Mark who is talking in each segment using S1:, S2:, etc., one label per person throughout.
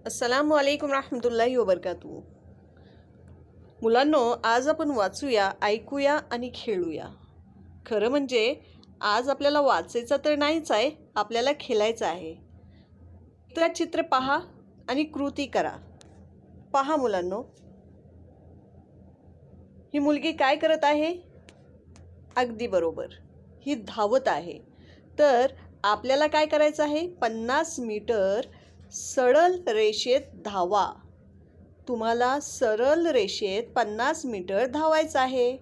S1: अस्सलामु अलैकुम रहमतुल्लाहि वबरकातुहू। मुलांनो, आज आपण वाचूया, ऐकूया आणि खेळूया। खरं म्हणजे आज आपल्याला वाचायचं तर नाहीच आहे, आपल्याला खेळायचं आहे। तर चित्र पहा आणि कृती करा। पहा मुलांनो, ही मुलगी काय करत आहे? अगदी बरोबर, ही धावत आहे। तर आपल्याला काय करायचं आहे? 50 मीटर सरळ रेषेत धावा। तुम्हाला सरळ रेषेत 50 मीटर धावायचं आहे।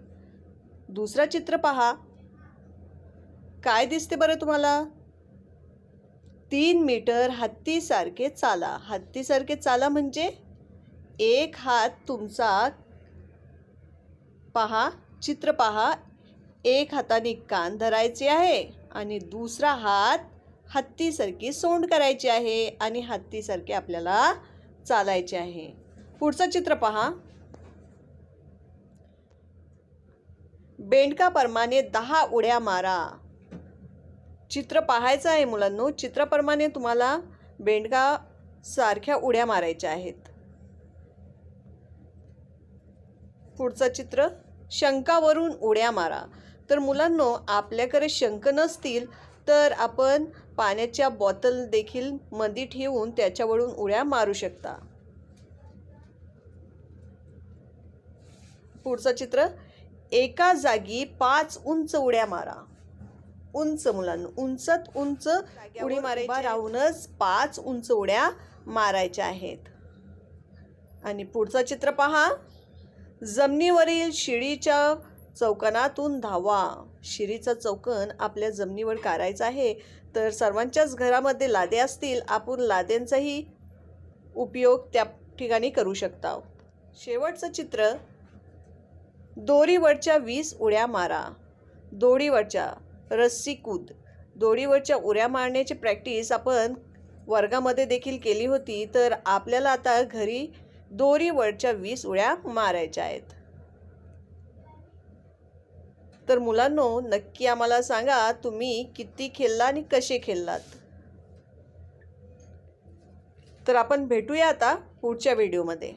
S1: दुसरा चित्र पहा, काय दिसते बरं तुम्हाला? 3 मीटर हत्तीसारखे चाला। हत्तीसारखे चाला म्हणजे एक हात तुमचा, पहा चित्र पहा, एक हाताने कान धरायचे आहे आणि दुसरा हात हत्तीसारखी सोंड करायची आहे आणि हत्तीसारखे आपल्याला चालायचे आहे। पुढचं चित्र पहा, बेंडकाप्रमाणे 10 उड्या मारा। चित्र पाहायचं आहे मुलांनो, चित्राप्रमाणे तुम्हाला बेंडका सारख्या उड्या मारायच्या आहेत। पुढचं चित्र, शंकावरून उड्या मारा। तर मुलांनो, आपल्याकडे शंख नसतील तर आपण पाण्याच्या बॉटल देखील मध्ये ठेवून त्याच्यावरून उड्या मारू शकता। पुढचं चित्र, एका जागी 5 उंच उड्या मारा। उंच मुलांनो, उंचत उंच उडी मारायची, राहूनच 5 उंच उड्या मारायच्या आहेत। आणि पुढचं चित्र पहा, जमिनीवरील शिडीच्या चौकोनातून धावा। शिडीचा चौकोन आपल्या जमिनीवर काढायचा आहे। तर सर्वांच्याच घरामध्ये लादे असतील, आपण लाद्यांचाही उपयोग त्या ठिकाणी करू शकता। शेवटचं चित्र, दोरीवरच्या 20 उड्या मारा। दोरीवरच्या रस्सी कूद, दोरीवरच्या उड्या मारण्याची प्रॅक्टिस आपण वर्गामध्ये देखील केली होती। तर आपल्याला आता घरी दोरीवरच्या 20 उड्या मारायच्या आहेत। तर मुलांनो, नक्की आम्हाला सांगा, तुम्ही किती खेळला आणि कसे खेळलात। तर आपण भेटूया आता पुढच्या व्हिडिओमध्ये।